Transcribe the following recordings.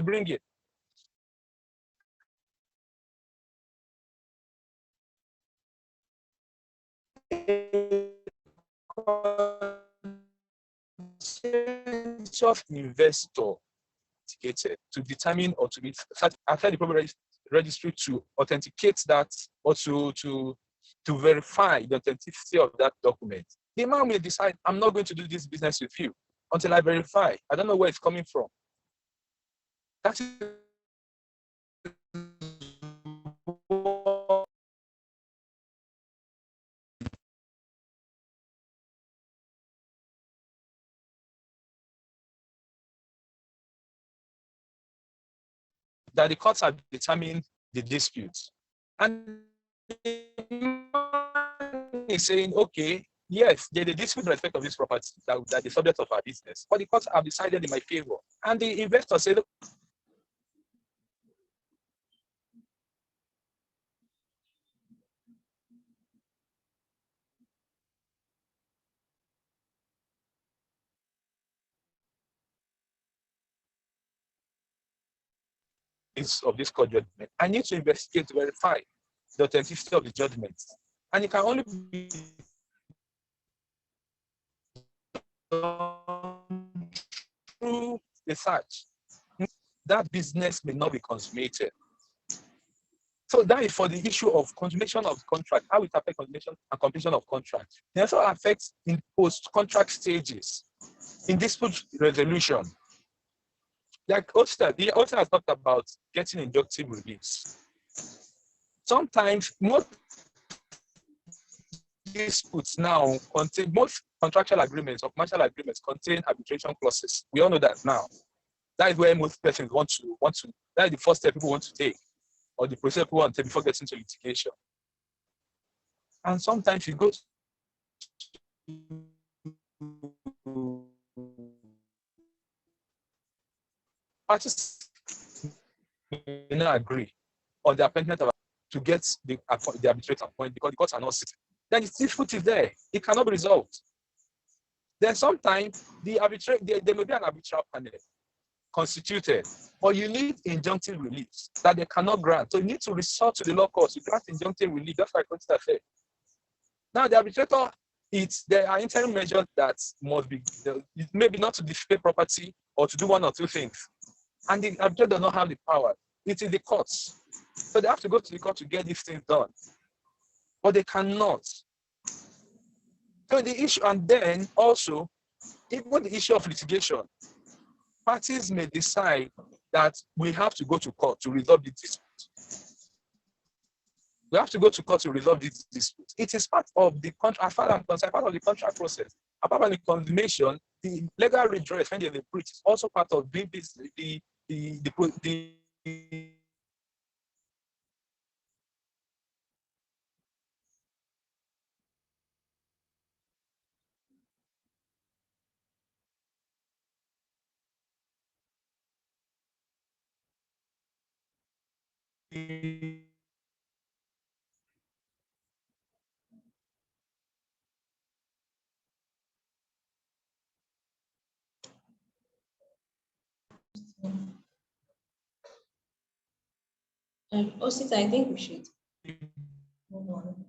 bring it. Investor to determine or to be after the proper registry to authenticate that or to verify the authenticity of that document. The man will decide, I'm not going to do this business with you until I verify. I don't know where it's coming from. That is that the courts have determined the disputes. And is saying, okay, yes, there's a dispute with respect of this property that is the subject of our business, but the courts have decided in my favor. And the investor said, of this court judgment, I need to investigate to verify the authenticity of the judgment. And it can only be through research. That business may not be consummated. So that is for the issue of consummation of contract, how it affects consummation and completion of contract. It also affects in post-contract stages, in dispute resolution. Like the author has talked about getting injunctive reliefs. Sometimes most disputes now contain, most contractual agreements or commercial agreements contain arbitration clauses. We all know that now. That is where most persons want to, that is the first step people want to take, or the process people want to take before getting to litigation. And sometimes you go to parties may not agree on the appointment of to get the arbitrator appointed because the courts are not sitting. Then the dispute is there. It cannot be resolved. Then sometimes there may be an arbitral panel constituted, or you need injunctive reliefs that they cannot grant. So you need to resort to the law courts to grant injunctive relief. That's what I said. Now the arbitrator, there are interim measures that must be, maybe not to display property or to do one or two things. And the arbitrator does not have the power. It is the courts. So they have to go to the court to get these things done. But they cannot. So the issue, and then also, even the issue of litigation, parties may decide that we have to go to court to resolve the dispute. We have to go to court to resolve this dispute. It is part of the contract, as far as I'm concerned, part of the contract process. Apart from the consummation, the legal redress when there's a breach is also part of doing this, the Osita, I think we should move on.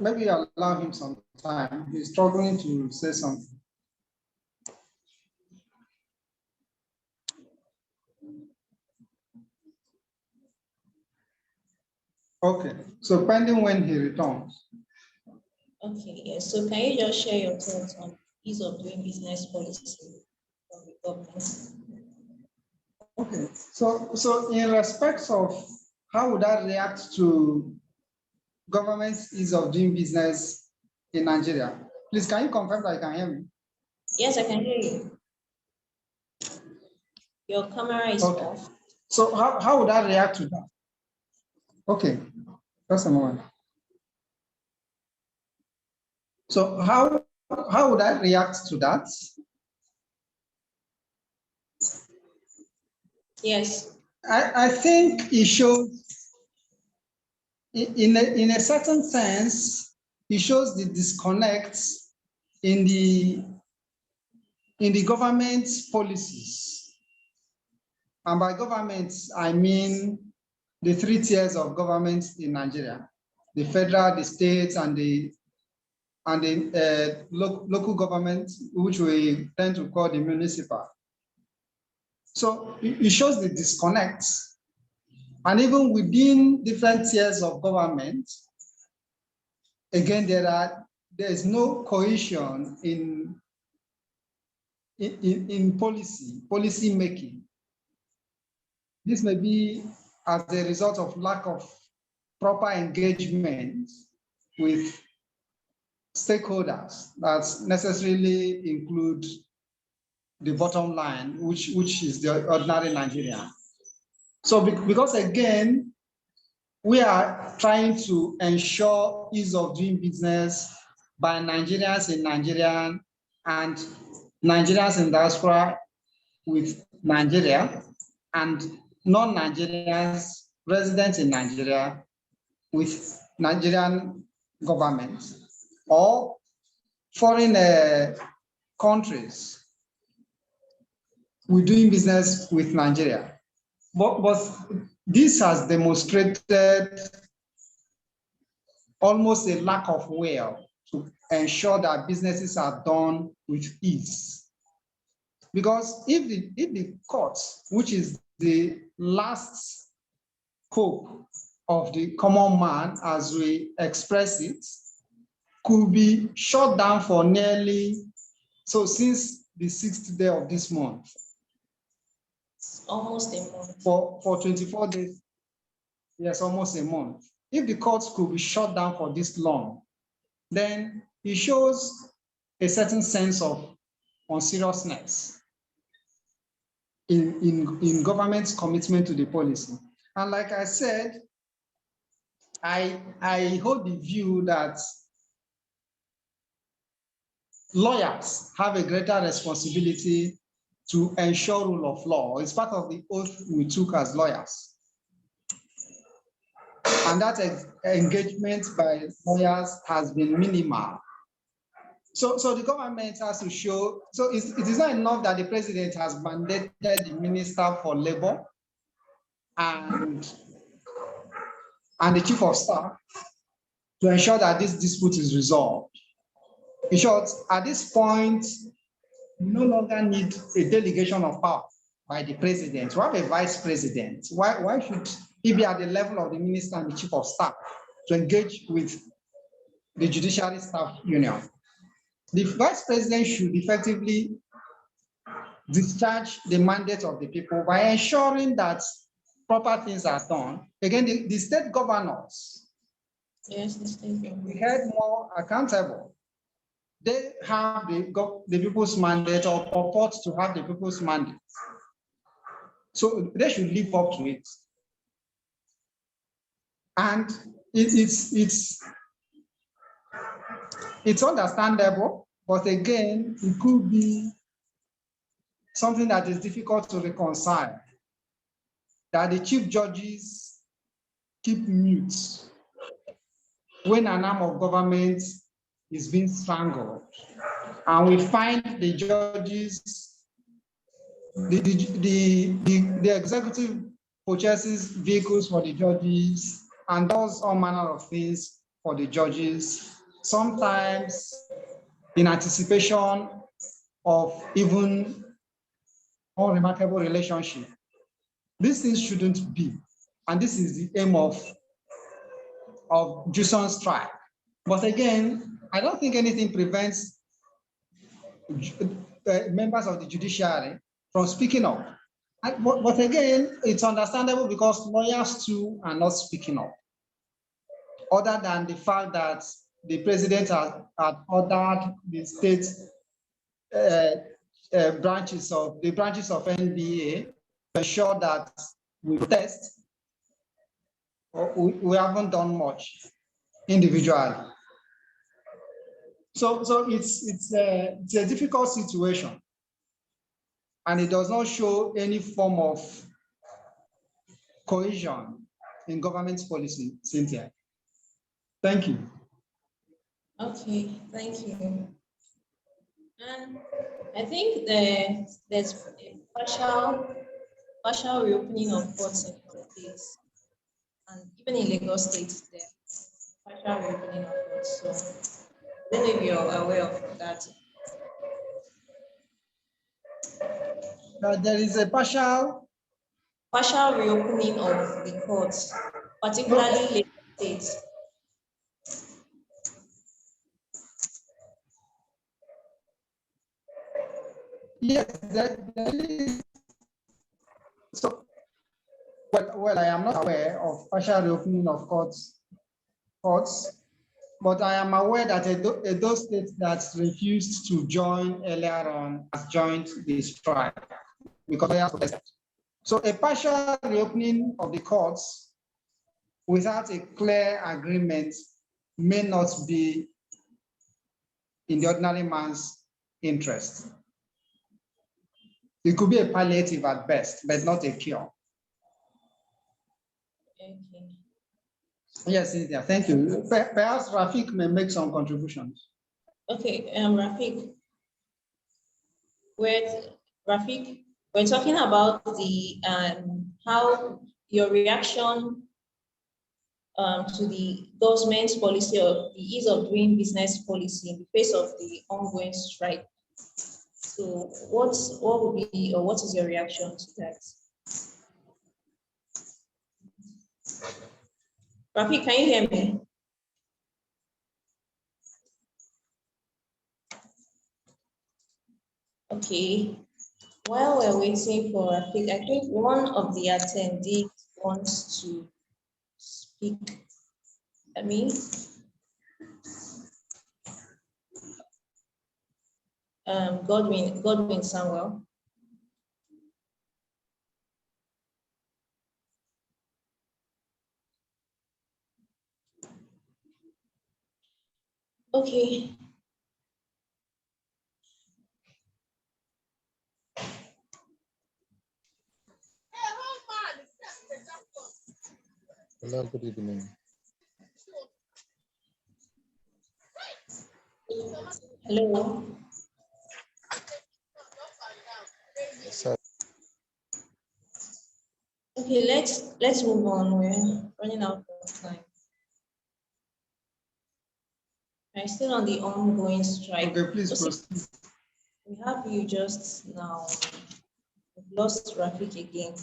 Maybe allow him some time. He's struggling to say something. Okay, so pending when he returns. Okay, yes. So can you just share your thoughts on ease of doing business policy from the government? Okay, so in respect of how would that react to government's ease of doing business in Nigeria? Please, can you confirm that you can hear me? Yes, I can hear you. Your camera is off. So how would that react to that? Okay, just a moment. So how would I react to that? Yes. I think it shows, in a certain sense, it shows the disconnect in the government's policies And by governments, I mean the three tiers of governments in Nigeria: the federal, the states, and the local government, which we tend to call the municipal. So it shows the disconnect. And even within different tiers of government, again, there is no cohesion in policy making. This may be as a result of lack of proper engagement with stakeholders that necessarily include the bottom line, which is the ordinary Nigerian. So because again, we are trying to ensure ease of doing business by Nigerians in Nigeria and Nigerians in diaspora with Nigeria and non-Nigerians residents in Nigeria with Nigerian government or foreign countries with doing business with Nigeria. But this has demonstrated almost a lack of will to ensure that businesses are done with ease. Because if the courts, which is the last hope of the common man as we express it, could be shut down for since the 6th day of this month. Almost a month. For 24 days, yes, almost a month. If the courts could be shut down for this long, then it shows a certain sense of unseriousness in government's commitment to the policy. And like I said, I hold the view that lawyers have a greater responsibility to ensure rule of law. It's part of the oath we took as lawyers. And that engagement by lawyers has been minimal. So the government has to show, so it is not enough that the president has mandated the Minister for Labor and the Chief of Staff to ensure that this dispute is resolved. In short, at this point, we no longer need a delegation of power by the president. We have a vice president. Why should he be at the level of the minister and the chief of staff to engage with the judiciary-staff union? The vice president should effectively discharge the mandate of the people by ensuring that proper things are done. Again, the state governors, Yes, the state government. be held more accountable. They have the people's mandate or purport to have the people's mandate. So they should live up to it. And it's understandable, but again, it could be something that is difficult to reconcile, that the chief judges keep mute when an arm of government is being strangled. And we find the judges, the executive purchases vehicles for the judges and does all manner of things for the judges, sometimes in anticipation of even unremarkable relationship. These things shouldn't be. And this is the aim of JUSUN strike. But again, I don't think anything prevents members of the judiciary from speaking up. But again, it's understandable because lawyers too are not speaking up. Other than the fact that the president had ordered the state branches of NBA to ensure that we test, we haven't done much individually. So it's a difficult situation, and it does not show any form of cohesion in government policy, Cynthia. Thank you. Okay, thank you. And I think there's a partial partial reopening of courts in other states, and even in Lagos State, there partial reopening of courts. So I don't know if you're aware of that. There is a partial. Partial reopening of the courts, particularly Lagos State. Yes, there is. So, well, I am not aware of partial reopening of courts, but I am aware that those states that refused to join earlier on has joined the strike because they are protested. So a partial reopening of the courts without a clear agreement may not be in the ordinary man's interest. It could be a palliative at best, but not a cure. Okay. Yes, Cynthia, thank you. Perhaps Rafik may make some contributions. Okay, Rafik, we're talking about the how your reaction to the government's policy of the ease of doing business policy in the face of the ongoing strike. So what is your reaction to that? Rafik, can you hear me? Okay. While we're waiting for Rafik, I think one of the attendees wants to speak. Godwin Samuel. Okay. Hello, good evening. Hello. Sir, Okay, let's move on. We're running out of time. I'm still on the ongoing strike. Okay, please proceed. We have you just now. We've lost Rafik again.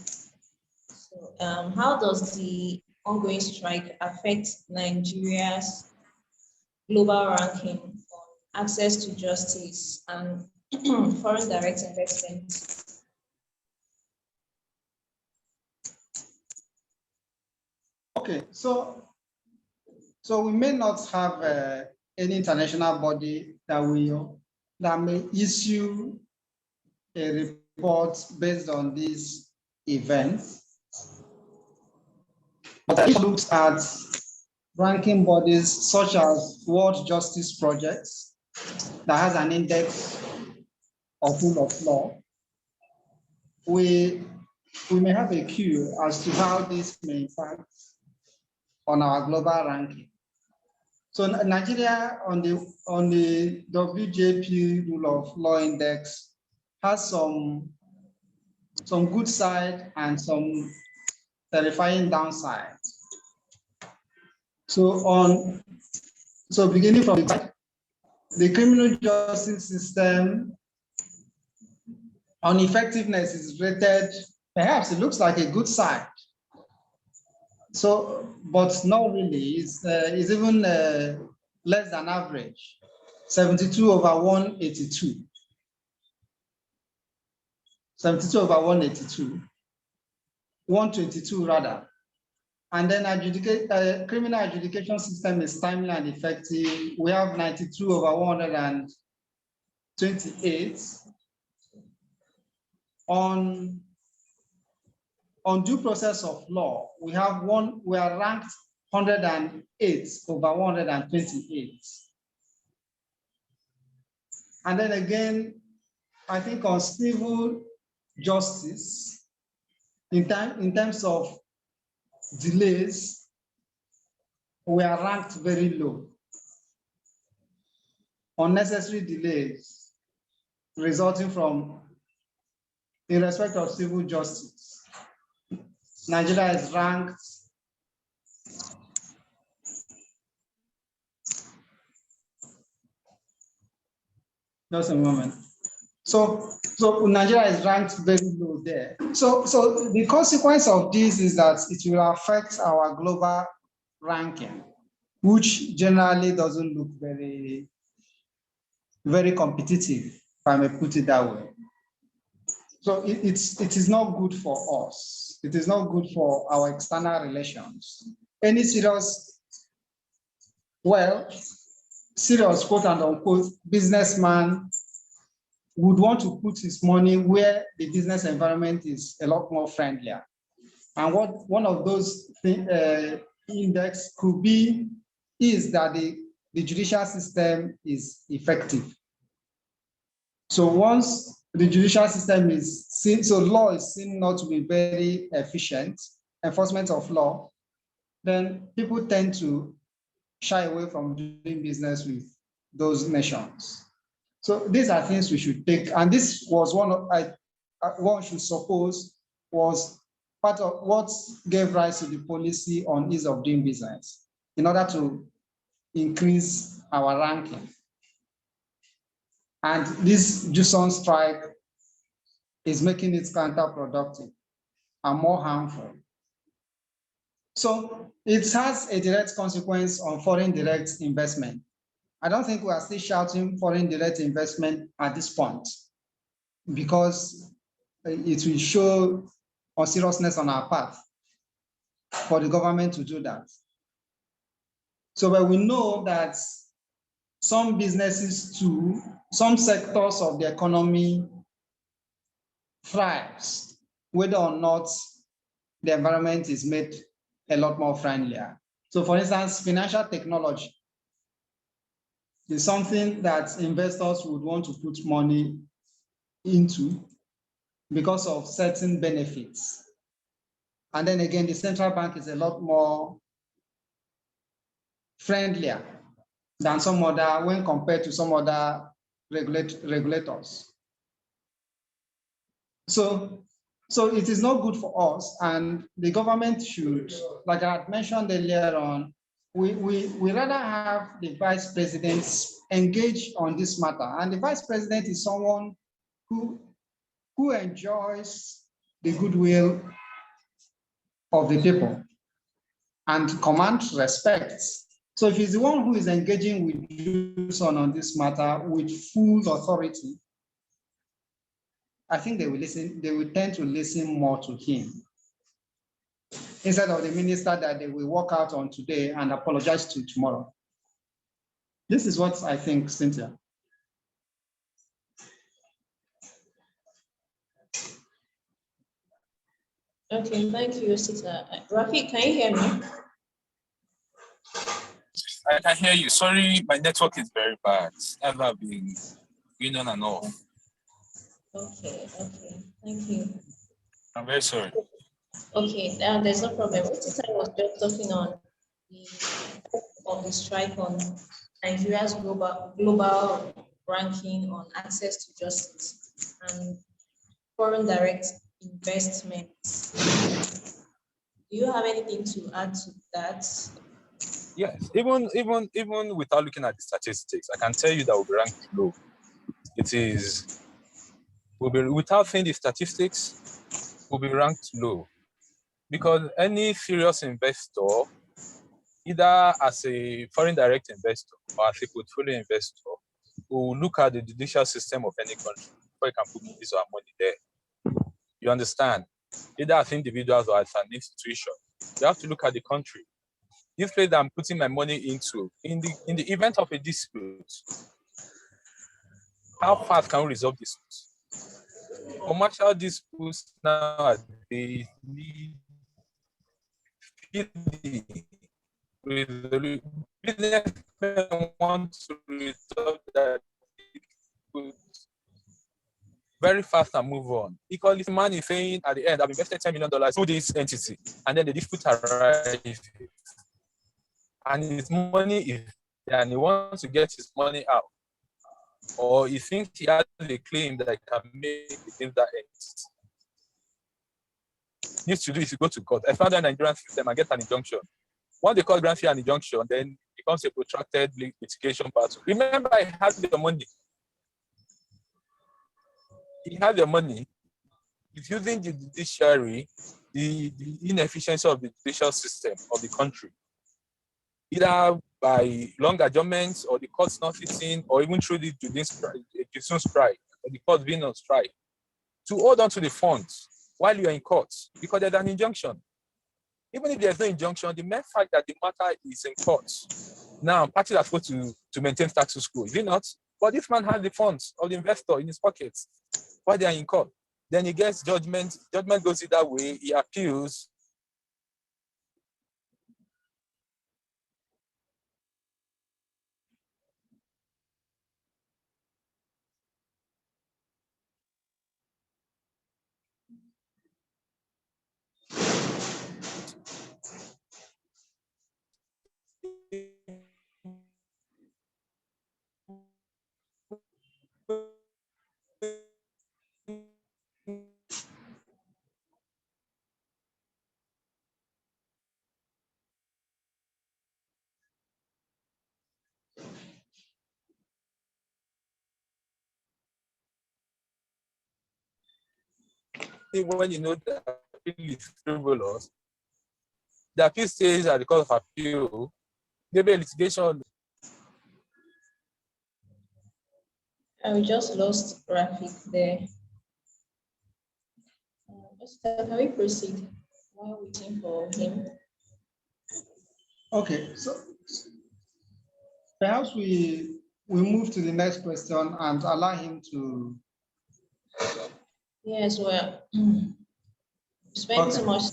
So, how does the ongoing strike affect Nigeria's global ranking on access to justice and foreign direct investment? Okay, so we may not have any international body that may issue a report based on these events. But I looked at ranking bodies such as World Justice Projects that has an index of rule of law. We may have a clue as to how this may impact on our global ranking. So Nigeria on the WJP rule of law index has some good side and some terrifying downside. So beginning from the criminal justice system on effectiveness is rated, perhaps it looks like a good side. So, but not really, it's even less than average, 72 over 182. 72 over 182, 122 rather. And then criminal adjudication system is timely and effective. We have 92 over 128. On due process of law, we are ranked 108 over 128. And then again, I think on civil justice, in terms of delays, we are ranked very low. Unnecessary delays resulting from, in respect of civil justice, Nigeria is ranked just a moment. So Nigeria is ranked very low there. So the consequence of this is that it will affect our global ranking, which generally doesn't look very, very competitive, if I may put it that way. So it is not good for us. It is not good for our external relations. Any serious, serious quote and unquote businessman would want to put his money where the business environment is a lot more friendlier. And one of those index could be is that the judicial system is effective. So once the judicial system is seen, so law is seen not to be very efficient, enforcement of law, then people tend to shy away from doing business with those nations. So these are things we should take, and this was one should suppose was part of what gave rise to the policy on ease of doing business in order to increase our ranking. And this JUSUN strike is making it counterproductive and more harmful. So it has a direct consequence on foreign direct investment. I don't think we are still shouting foreign direct investment at this point because it will show seriousness on our part for the government to do that. So but we know that some businesses too, some sectors of the economy thrives, whether or not the environment is made a lot more friendlier. So for instance, financial technology is something that investors would want to put money into because of certain benefits. And then again, the central bank is a lot more friendlier than some other, when compared to some other regulators. So it is not good for us, and the government should, like I had mentioned earlier on, we rather have the vice presidents engage on this matter. And the vice president is someone who enjoys the goodwill of the people and commands respect. So if he's the one who is engaging with JUSUN on this matter with full authority, I think they will listen, they will tend to listen more to him instead of the minister that they will walk out on today and apologize to tomorrow. This is what I think, Cynthia. Okay, thank you, Sita. Rafi, can you hear me? I can hear you. Sorry, my network is very bad. Ever been going on and off. Okay, thank you. I'm very sorry. Okay, there's no problem. What Sita was just talking on the effect of the strike on Nigeria's global ranking on access to justice and foreign direct investments. Do you have anything to add to that? Yes, even without looking at the statistics, I can tell you that we'll be ranked low. It is, without seeing the statistics, we'll be ranked low. Because any serious investor, either as a foreign direct investor or as a portfolio investor, will look at the judicial system of any country before you can put his or her money there. You understand? Either as individuals or as an institution, you have to look at the country. This place that I'm putting my money into, in the event of a dispute, how fast can we resolve disputes? Commercial disputes nowadays need businessmen want to resolve that dispute very fast and move on. Because this man is saying at the end, I've invested $10 million to this entity, and then the dispute arises. And his money is there, and he wants to get his money out. Or he thinks he has a claim that he can make against that entity. needs to do is to go to court. I found a Nigerian system and get an injunction. Once they call grant fee an injunction, then it becomes a protracted litigation battle. Remember, I had the money. He had the money. He's using the judiciary, the inefficiency of the judicial system of the country, either by long adjournments or the courts not sitting, or even through the JUSUN strike, or the courts being on strike, to hold on to the funds while you're in court, because there's an injunction. Even if there's no injunction, the mere fact that the matter is in court, now parties are supposed to maintain status quo, is it not? But this man has the funds of the investor in his pockets while they are in court. Then he gets judgment. Judgment goes either way. He appeals. When you know that appeal is frivolous, the appeal stays at the court of appeal, maybe a litigation. I just lost graphic there. Can we proceed while waiting for him? Okay, so perhaps we move to the next question and allow him to. Yes, well, spend too much.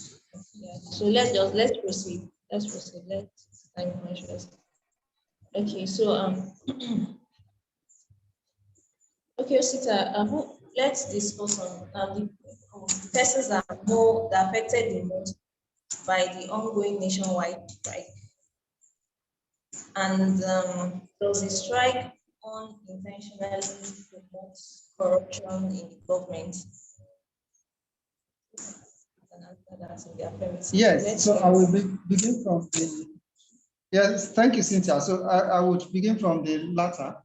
Yeah. So let's proceed. Let's proceed. Let's time measures. Okay, so okay, Osita, let's discuss on the persons that are affected the most by the ongoing nationwide strike. And does the strike unintentionally promote corruption in the government? Yes, so I will begin from the. Yes, thank you, Cynthia. So I would begin from the latter,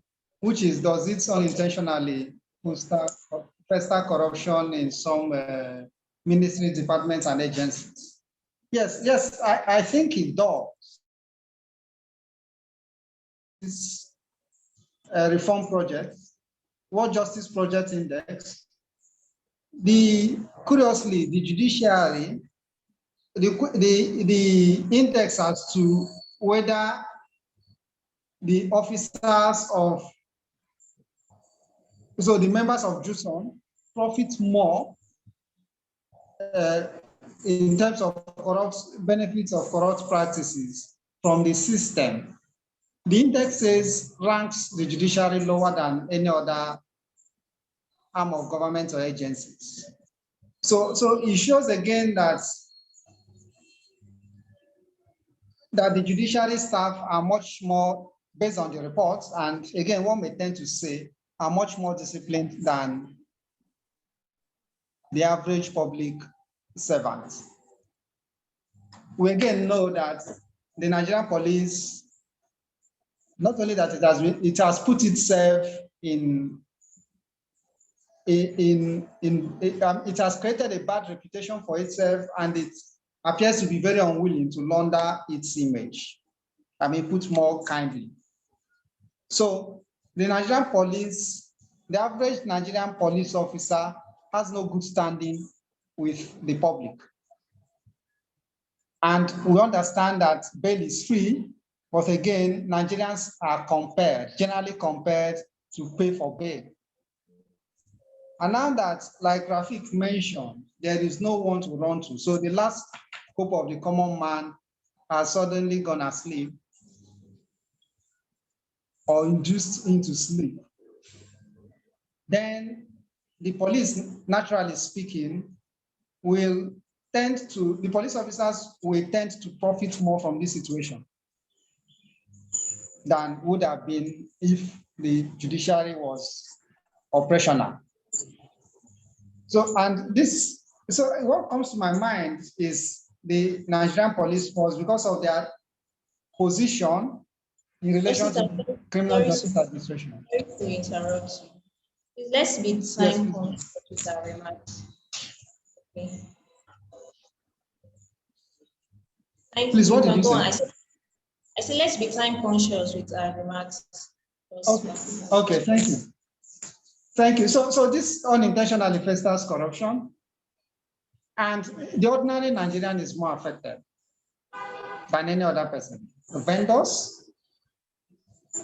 which is, does it unintentionally foster corruption in some ministry, departments, and agencies? Yes, I think it does. This reform project, World Justice Project Index, curiously, the judiciary, the index as to whether the officers of, so the members of JUSUN profit more in terms of benefits of corrupt practices from the system. The index ranks the judiciary lower than any other arm of government or agencies. So it shows again that the judiciary staff are much more, based on the reports, and again, one may tend to say, are much more disciplined than the average public servant. We again know that the Nigerian police, not only that it has put itself it has created a bad reputation for itself, and it appears to be very unwilling to launder its image. I mean, put more kindly. So the Nigerian police, the average Nigerian police officer has no good standing with the public. And we understand that bail is free, but again, Nigerians are generally compared to pay for bail. And now that, like Rafik mentioned, there is no one to run to. So the last hope of the common man has suddenly gone asleep or induced into sleep. Then the police, naturally speaking, the police officers will tend to profit more from this situation than would have been if the judiciary was operational. So, and this So what comes to my mind is the Nigerian police force, because of their position in relation to criminal justice administration. Sorry to interrupt you. Please, let's be Yes, time please. conscious with our remarks. Okay. Thank Please, you. You what did can you go on. say? I said let's be time conscious with our remarks. Okay, okay, thank you. Thank you. So this unintentionally fosters corruption, and the ordinary Nigerian is more affected than any other person. The vendors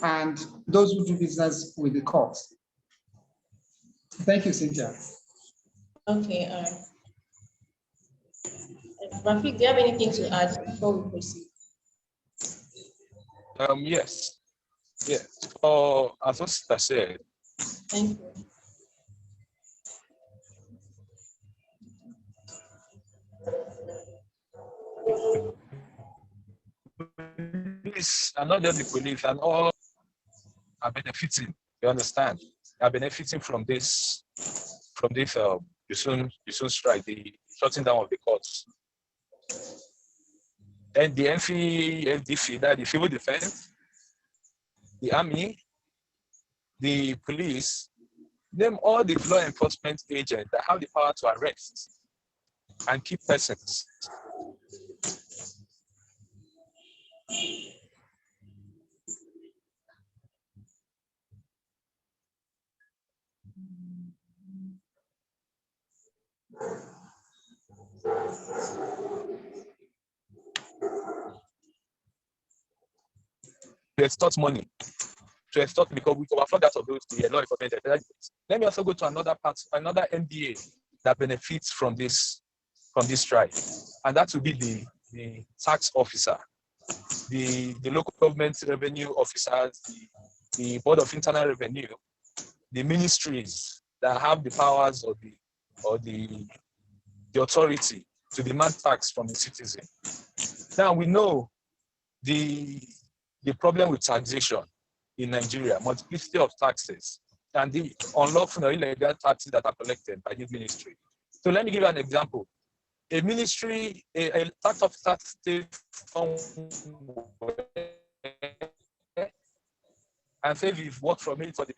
and those who do business with the courts. Thank you, Cynthia. Okay, all right. Rafik, do you have anything to add before we proceed? Yes. As what sister said, Thank you. police and not just the police and all are benefiting. You understand? Are benefiting from this JUSUN strike, the shutting down of the courts. And the NDC, that the civil defense, the army, the police, them all the law enforcement agents that have the power to arrest and keep persons. To extort money, to extort, because we overflow that of those the law enforcement. Let me also go to another part, another MBA that benefits from this strike, and that will be the tax officer, the local government revenue officers, the board of internal revenue, the ministries that have the powers or the authority to demand tax from the citizen. Now we know the problem with taxation in Nigeria, multiplicity of taxes, and the unlawful or illegal taxes that are collected by this ministry. So let me give you an example. A ministry, a tax officer stays somewhere and says he's worked for the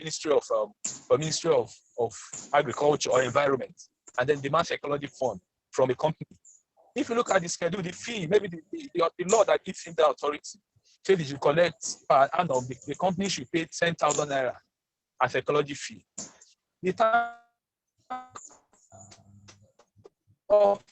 Ministry of Agriculture or Environment, and then demands ecology fund from a company. If you look at the schedule, the fee, maybe the law that gives him the authority says he should collect per annum, the company should pay 10,000 naira as ecology fee. The tax of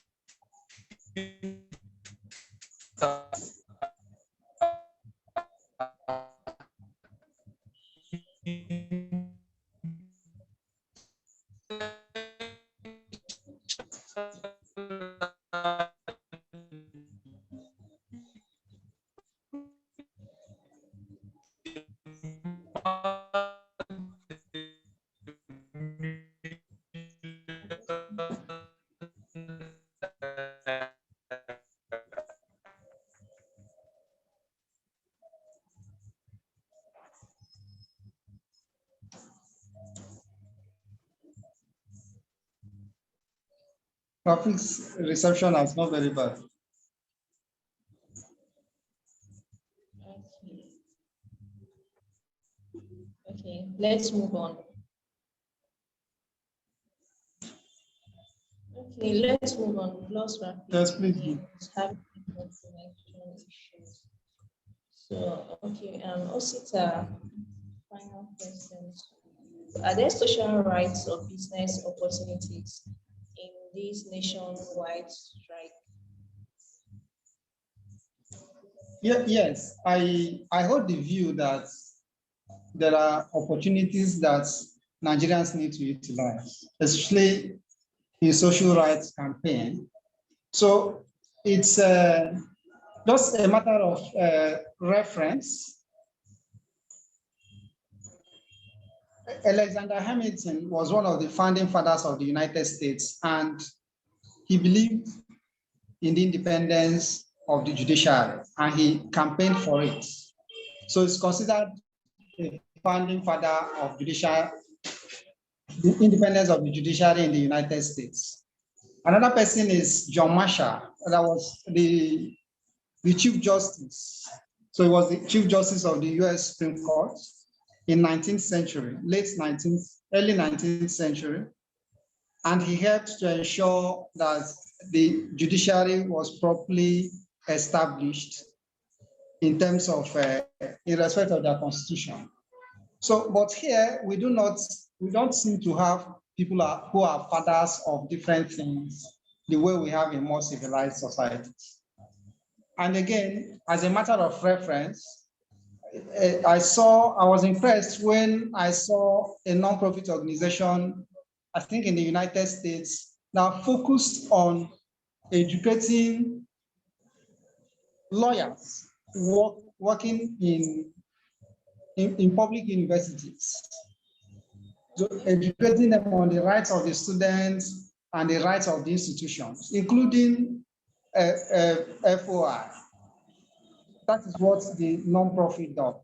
Rafik's reception is not very bad. Okay, let's move on. Okay, let's move on. We've lost Rafik. Yes, please. Having connection issues. So, okay, Osita, final questions. Are there social rights or business opportunities in this nationwide strike? Yes, I hold the view that there are opportunities that Nigerians need to utilize, especially in social rights campaign. So it's just a matter of reference. Alexander Hamilton was one of the founding fathers of the United States, and he believed in the independence of the judiciary, and he campaigned for it. So it's considered a founding father of the independence of the judiciary in the United States. Another person is John Marshall. That was the Chief Justice. So he was the Chief Justice of the US Supreme Court in 19th century, early 19th century. And he helped to ensure that the judiciary was properly established in terms of, in respect of their constitution. So, but here we don't seem to have people who are fathers of different things the way we have in more civilized societies. And again, as a matter of reference, I was impressed when I saw a nonprofit organization, I think in the United States, now focused on educating lawyers working in public universities, so educating them on the rights of the students and the rights of the institutions, including FOI. That is what the nonprofit does.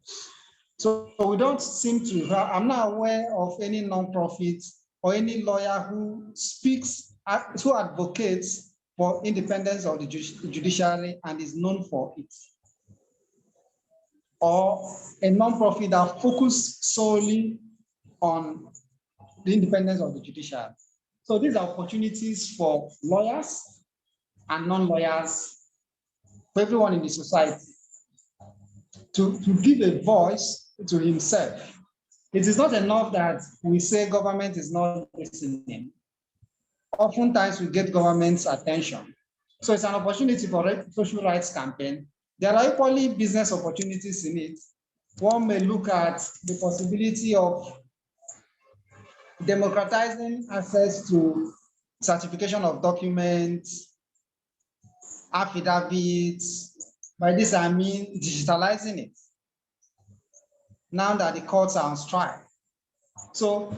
So we don't seem to have, I'm not aware of any nonprofit or any lawyer who who advocates for independence of the judiciary and is known for it, or a nonprofit that focuses solely on the independence of the judiciary. So these are opportunities for lawyers and non-lawyers, for everyone in the society, to give a voice to himself. It is not enough that we say government is not listening. Oftentimes we get government's attention. So it's an opportunity for a social rights campaign. There are equally business opportunities in it. One may look at the possibility of democratizing access to certification of documents, affidavits. By this I mean digitalizing it, now that the courts are on strike. So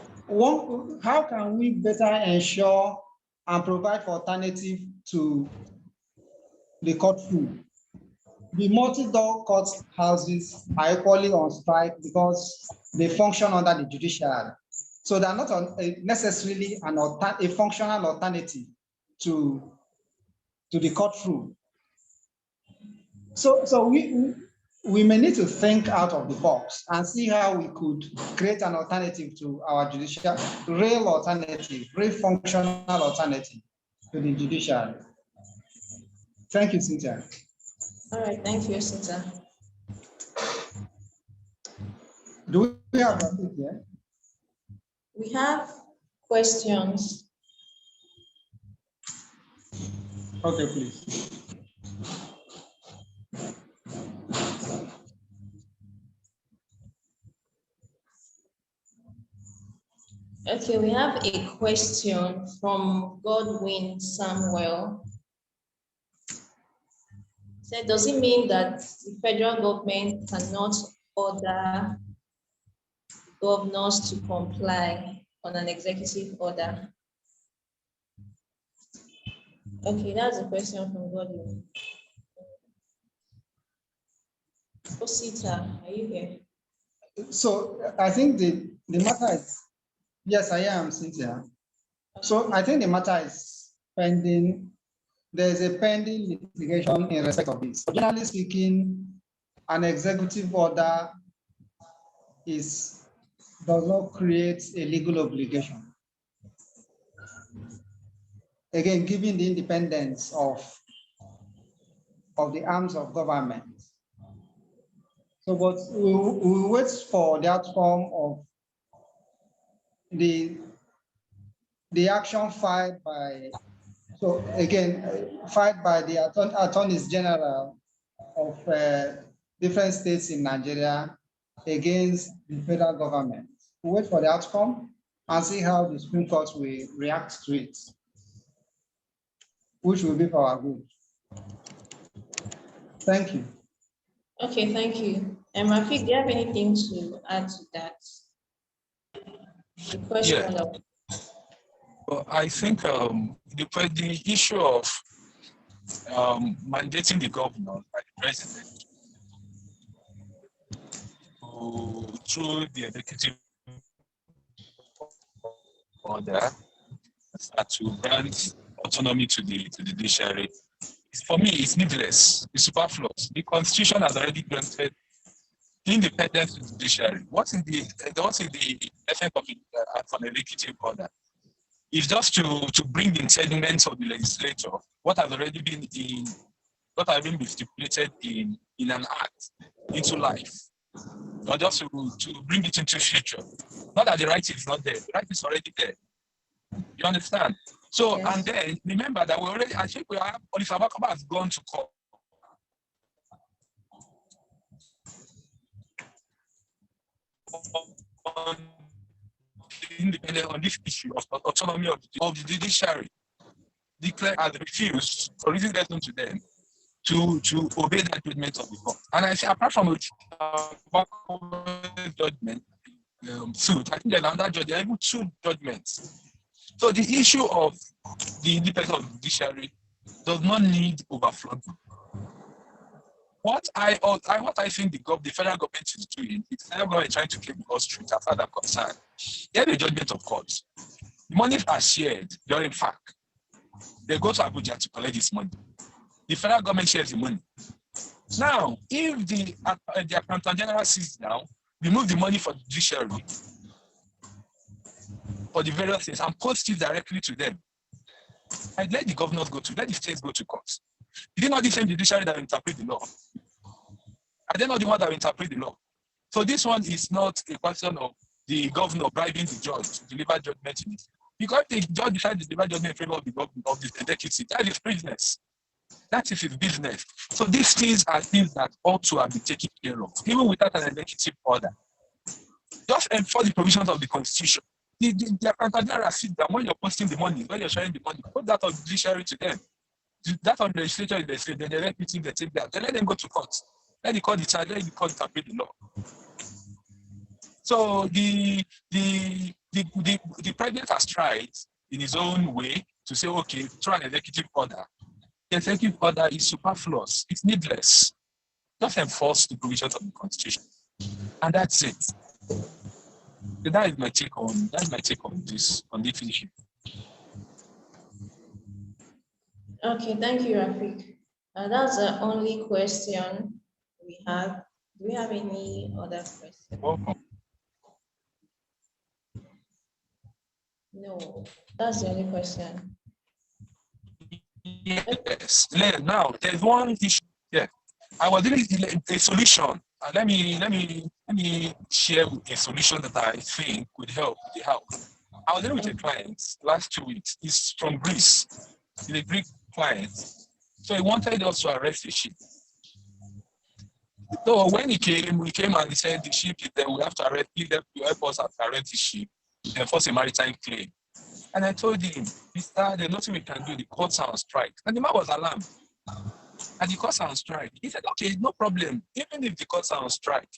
how can we better ensure and provide for alternative to the courtroom? The multi-door court houses are equally on strike because they function under the judiciary. So they're not necessarily a functional alternative to the courtroom. So we may need to think out of the box and see how we could create an alternative to our judiciary, real functional alternative to the judiciary. Thank you, Cynthia. All right, thank you, Cynthia. Do we have a topic here? We have questions. Okay, please. Okay, we have a question from Godwin Samuel. Said, does it mean that the federal government cannot order governors to comply on an executive order? Okay, that's a question from Godwin. Osita, are you here? So I think the matter is, yes, I am, Cynthia. So I think the matter is pending. There's a pending litigation in respect of this. Generally speaking, an executive order does not create a legal obligation. Again, given the independence of the arms of government. So, but we wait for the outcome of the action filed by, so again, filed by the attorneys general of different states in Nigeria against the federal government. We wait for the outcome and see how the Supreme Court will react to it, which will be for our good. Thank you. Okay, thank you. And Rafik, do you have anything to add to that? The question Yeah. Well, I think the issue of mandating the governor by the president through the executive order to grant autonomy to the judiciary, for me, it's needless. It's superfluous. The Constitution has already granted independence to the judiciary. What is the essence of an executive order? It's just to bring the intendiments of the legislature, what has been stipulated in an act into life, or just to bring it into future. Not that the right is not there, the right is already there. You understand? So, Yes. and then remember that I think Oliver Bakaba has gone to court. Independent on this issue of autonomy of the judiciary, declared has refused, for reasons that's known to them, to obey that judgment of the court. And I say, apart from which judgment suit, I think there's another judge, there are even two judgments. So the issue of the independence of the judiciary does not need overflowing. What I think the federal government is doing, the federal government is trying to keep the law straight as far as I'm concerned. They have a judgment of court. The money are shared during FAC. They go to Abuja to collect this money. The federal government shares the money. Now, if the Accountant General sits down, remove the money for the judiciary for the various things and post it directly to them, and let the governors let the states go to court. Is it not the same judiciary that will interpret the law? Are they not the one that will interpret the law? So this one is not a question of the governor bribing the judge to deliver judgment in it. Because the judge decides to deliver judgment in favor of the executive, that is business. That is his business. So these things are things that ought to have been taken care of, even without an executive order. Just enforce the provisions of the Constitution. The Accountant General sit down when you're posting the money, when you're sharing the money, put that on the judiciary to them. That on the legislature is the state, then they let meeting, they take that. They let them go to court. Let the court decide, let the court interpret the law. So the president has tried in his own way to say, okay, through an executive order. The executive order is superfluous, it's needless. Just enforce the provisions of the Constitution. And that's it. So that is my take on this issue. Okay, thank you, Rafik. That's the only question we have. Do we have any other questions? Welcome. No, that's the only question. Yes. Now there's one issue. Yeah, I was doing a solution. Let me share a solution that I think would help the house. I was dealing with a client last 2 weeks. He's from Greece. He's a Greek client. So he wanted us to arrest the ship. So when we came and he said the ship is there, we have to arrest, he help us arrest the ship, enforce a maritime claim. And I told him, Mister, there's nothing we can do, the courts are on strike. And the man was alarmed. And the courts are on strike. He said, okay, no problem. Even if the courts are on strike,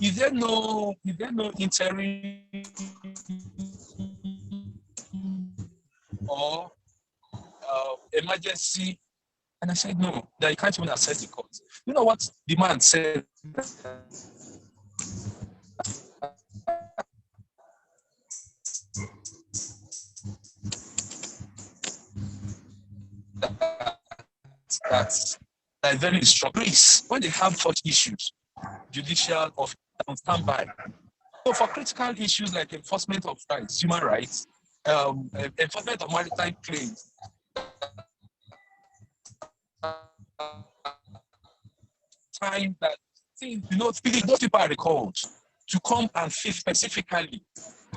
is there no interim or emergency? And I said, no, that you can't even access the court. You know what the man said? That's very strong. Please, when they have such issues, judicial of on standby. So for critical issues like enforcement of rights, human rights, enforcement of maritime claims, time that those people are recalled to come and see specifically,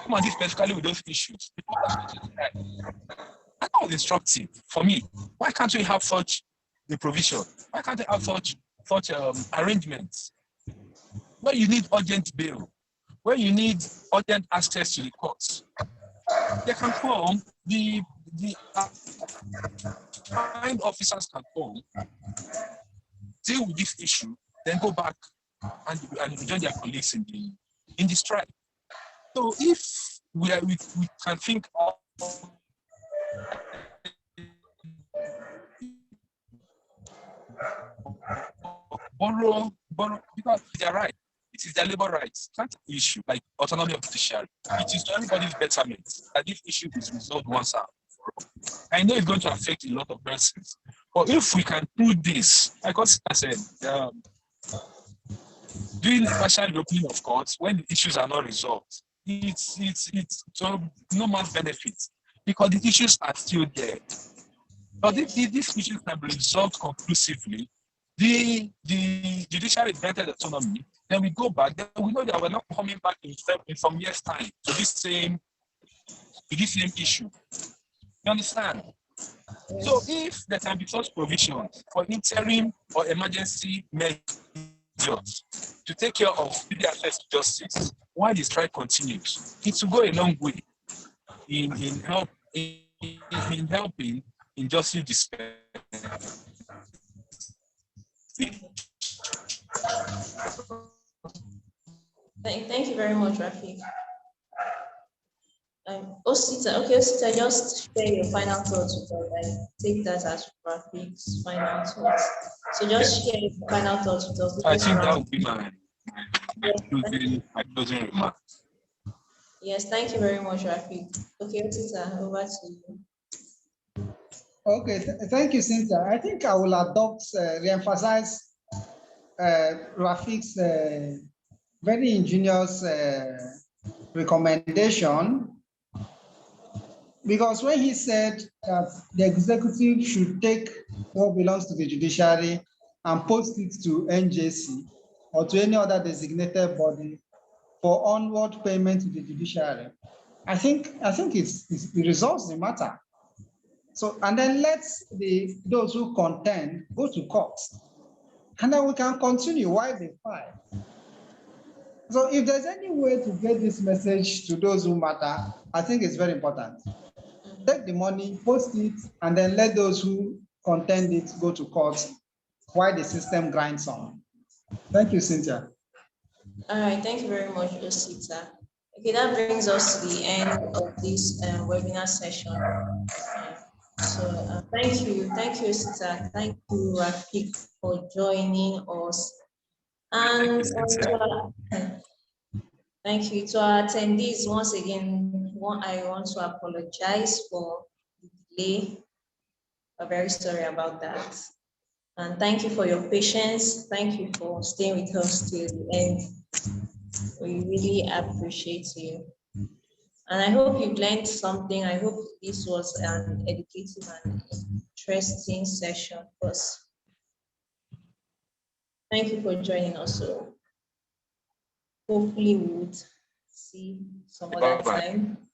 with those issues. That was instructive for me. Why can't we have such a provision? Why can't we have such arrangements? Where you need urgent bail, where you need urgent access to the courts, they can come. The find officers can come, deal with this issue, then go back and join their colleagues in the strike. So if we can think of borrow because they're right. It is their labor rights. It's not an issue like autonomy of judiciary. It is to everybody's betterment that this issue is resolved once out. I know it's going to affect a lot of persons, but if we can do this, like I said, doing a partial reopening of courts when the issues are not resolved, it's to no man's benefit because the issues are still there. But if these issues can be resolved conclusively, the judiciary granted autonomy, then we go back, then we know that we're not coming back in some years' time to this same issue. You understand? So if there can be such provisions for interim or emergency measures to take care of speedy access to justice while the strike continues, it will go a long way in helping injustice dispensation. Thank you very much, Rafi. Osita, okay, Osita, just share your final thoughts with us. I take that as Rafi's final thoughts. So just share your final thoughts with us. I think that would be my closing remark. Yes, thank you very much, Rafi. Okay, Osita, over to you. Okay, thank you, Cynthia. I think I will reemphasize Rafi's very ingenious recommendation, because when he said that the executive should take what belongs to the judiciary and post it to NJC or to any other designated body for onward payment to the judiciary, I think it resolves the matter. So, and then let those who contend go to court, and then we can continue while they fight. So if there's any way to get this message to those who matter, I think it's very important. Take the money, post it, and then let those who contend it go to court while the system grinds on. Thank you, Cynthia. All right, thank you very much, Osita. Okay, that brings us to the end of this webinar session. So thank you, Osita. Thank you, Rafi, for joining us. And thank you to our attendees. Once again, I want to apologize for the delay. I'm very sorry about that. And thank you for your patience. Thank you for staying with us till the end. We really appreciate you. And I hope you learned something. I hope this was an educative and interesting session for us. Thank you for joining us. So hopefully we would see some other time.